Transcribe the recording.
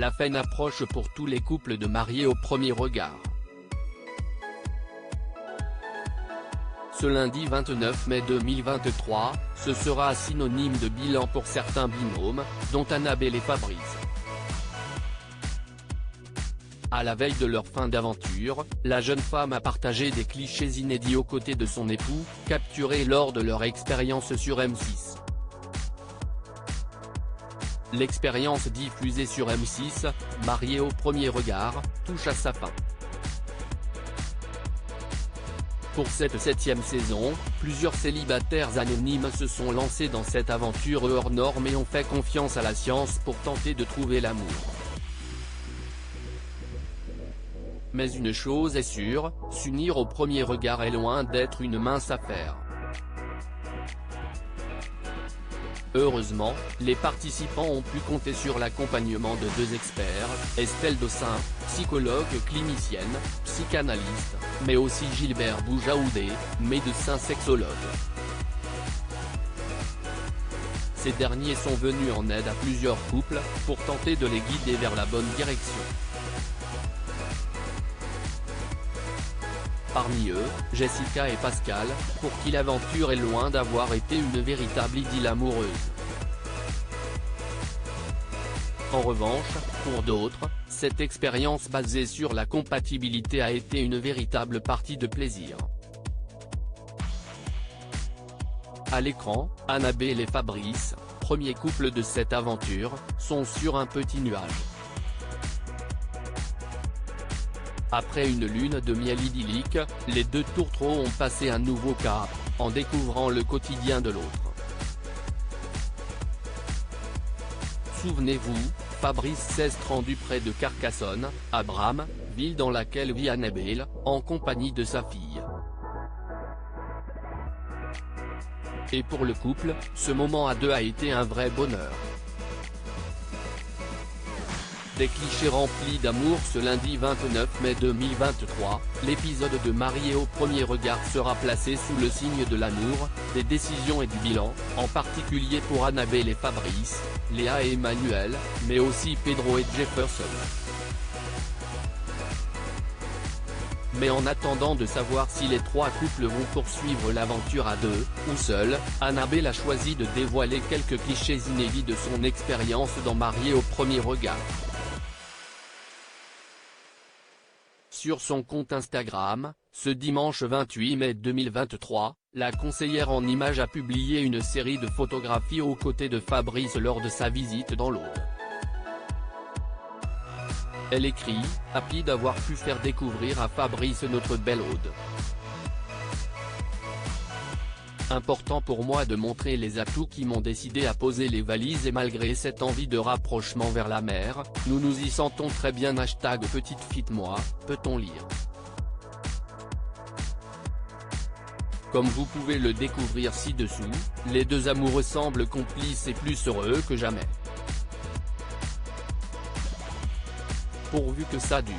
la fin approche pour tous les couples de mariés au premier regard. Ce lundi 29 mai 2023, ce sera synonyme de bilan pour certains binômes, dont Annabelle et Fabrice. À la veille de leur fin d'aventure, la jeune femme a partagé des clichés inédits aux côtés de son époux, capturés lors de leur expérience sur M6. L'expérience diffusée sur M6, Mariés au premier regard, touche à sa fin. Pour cette 7e saison, plusieurs célibataires anonymes se sont lancés dans cette aventure hors norme et ont fait confiance à la science pour tenter de trouver l'amour. Mais une chose est sûre, s'unir au premier regard est loin d'être une mince affaire. Heureusement, les participants ont pu compter sur l'accompagnement de 2 experts, Estelle Dossin, psychologue clinicienne, psychanalyste, mais aussi Gilbert Boujaoudé, médecin sexologue. Ces derniers sont venus en aide à plusieurs couples, pour tenter de les guider vers la bonne direction. Parmi eux, Jessica et Pascal, pour qui l'aventure est loin d'avoir été une véritable idylle amoureuse. En revanche, pour d'autres, cette expérience basée sur la compatibilité a été une véritable partie de plaisir. À l'écran, Annabelle et Fabrice, premier couple de cette aventure, sont sur un petit nuage. Après une lune de miel idyllique, les 2 tourtereaux ont passé un nouveau cap, en découvrant le quotidien de l'autre. Souvenez-vous, Fabrice s'est rendu près de Carcassonne, à Bram, ville dans laquelle vit Annabelle, en compagnie de sa fille. Et pour le couple, ce moment à 2 a été un vrai bonheur. Des clichés remplis d'amour. Ce lundi 29 mai 2023, l'épisode de Mariés au premier regard sera placé sous le signe de l'amour, des décisions et du bilan, en particulier pour Annabelle et Fabrice, Léa et Emmanuel, mais aussi Pedro et Jefferson. Mais en attendant de savoir si les 3 couples vont poursuivre l'aventure à 2, ou seuls, Annabelle a choisi de dévoiler quelques clichés inédits de son expérience dans Mariés au premier regard. Sur son compte Instagram, ce dimanche 28 mai 2023, la conseillère en images a publié une série de photographies aux côtés de Fabrice lors de sa visite dans l'Aude. Elle écrit « Happy d'avoir pu faire découvrir à Fabrice notre belle Aude. Important pour moi de montrer les atouts qui m'ont décidé à poser les valises et malgré cette envie de rapprochement vers la mer, nous nous y sentons très bien. #petite fite moi, peut-on lire. Comme vous pouvez le découvrir ci-dessous, les 2 amoureux semblent complices et plus heureux que jamais. Pourvu que ça dure.